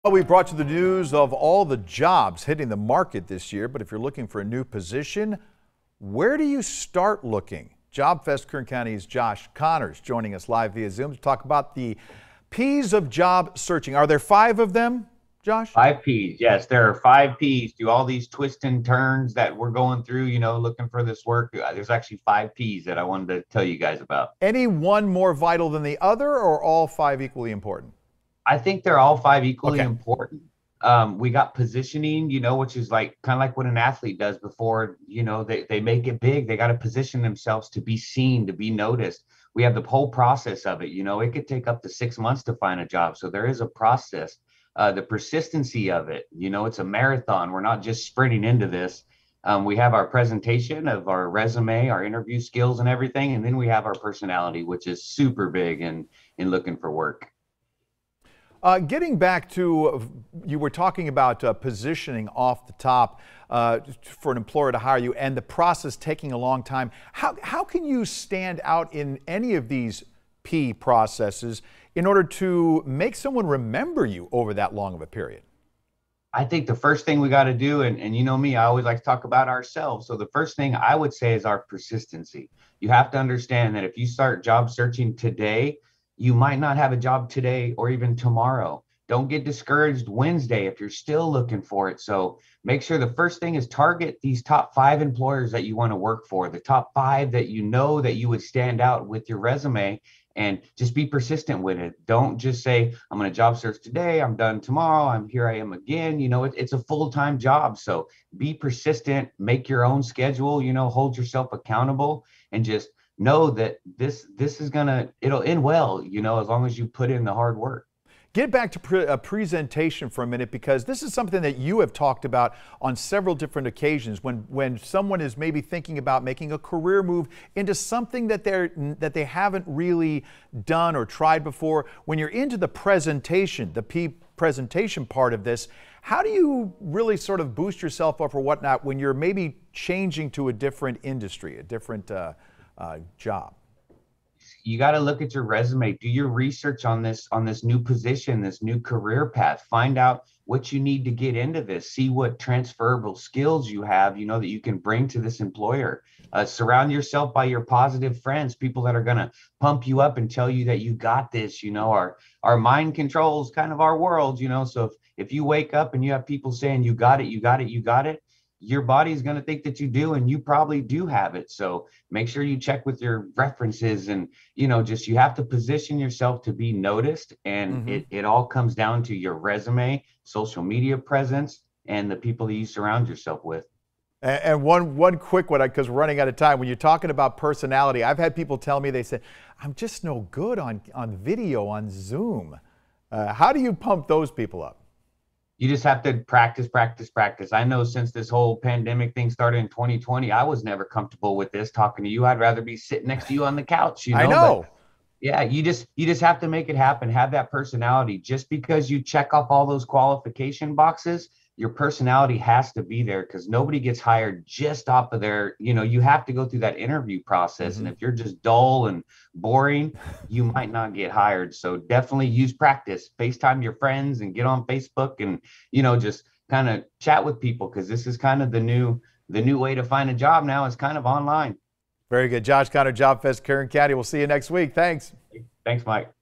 Well, we brought you the news of all the jobs hitting the market this year, but if you're looking for a new position, where do you start looking? JobFest Kern County's Josh Connors joining us live via Zoom to talk about the P's of job searching. Are there 5 of them, Josh? 5 P's. Yes, there are 5 P's to all these twists and turns that we're going through, looking for this work. There's actually 5 P's that I wanted to tell you guys about. Any one more vital than the other, or all 5 equally important? I think they're all 5 equally Okay. important. We got positioning, which is kind of like what an athlete does before, they make it big. They got to position themselves to be seen, to be noticed. We have the whole process of it. It could take up to 6 months to find a job. So there is a process. The persistency of it, it's a marathon. We're not just sprinting into this. We have our presentation of our resume, our interview skills and everything. And then we have our personality, which is super big in looking for work. Getting back to, you were talking about positioning off the top for an employer to hire you and the process taking a long time. How can you stand out in any of these P processes in order to make someone remember you over that long of a period? I think the first thing we got to do, and you know me, I always like to talk about ourselves. So the first thing I would say is our persistency. You have to understand that if you start job searching today, you might not have a job today or even tomorrow. Don't get discouraged Wednesday if you're still looking for it. So make sure the first thing is target these top 5 employers that you want to work for, the top 5 that you know that you would stand out with your resume, and just be persistent with it. Don't just say, I'm going to job search today, I'm done tomorrow, here I am again. It's a full-time job. So be persistent, make your own schedule, hold yourself accountable, and just know that this is it'll end well, as long as you put in the hard work. Get back to presentation for a minute, because this is something that you have talked about on several different occasions when someone is maybe thinking about making a career move into something that they haven't really done or tried before. When you're into the presentation, the P presentation part of this, how do you really sort of boost yourself up or whatnot when you're maybe changing to a different industry, a different job? You got to look at your resume, do your research on this new position, this new career path, find out what you need to get into this, see what transferable skills you have, that you can bring to this employer. Surround yourself by your positive friends, people that are going to pump you up and tell you that you got this. Our mind controls kind of our world, so if you wake up and you have people saying you got it, you got it, you got it, your body's going to think that you do, and you probably do have it. So make sure you check with your references, and you have to position yourself to be noticed. And it all comes down to your resume, social media presence, and the people that you surround yourself with. And one quick one, because we're running out of time. When you're talking about personality, I've had people tell me, they said, I'm just no good on video, on Zoom. How do you pump those people up? You just have to practice. I know since this whole pandemic thing started in 2020, I was never comfortable with this talking to you. I'd rather be sitting next to you on the couch, I know. But yeah, you just have to make it happen. Have that personality. Just because you check off all those qualification boxes, your personality has to be there, because nobody gets hired just off of their, you have to go through that interview process. And if you're just dull and boring, you might not get hired. So definitely use practice, FaceTime your friends and get on Facebook and, just kind of chat with people, because this is kind of the new way to find a job now, is kind of online. Very good. Josh Connor, JobFest Kern County. We'll see you next week. Thanks. Thanks, Mike.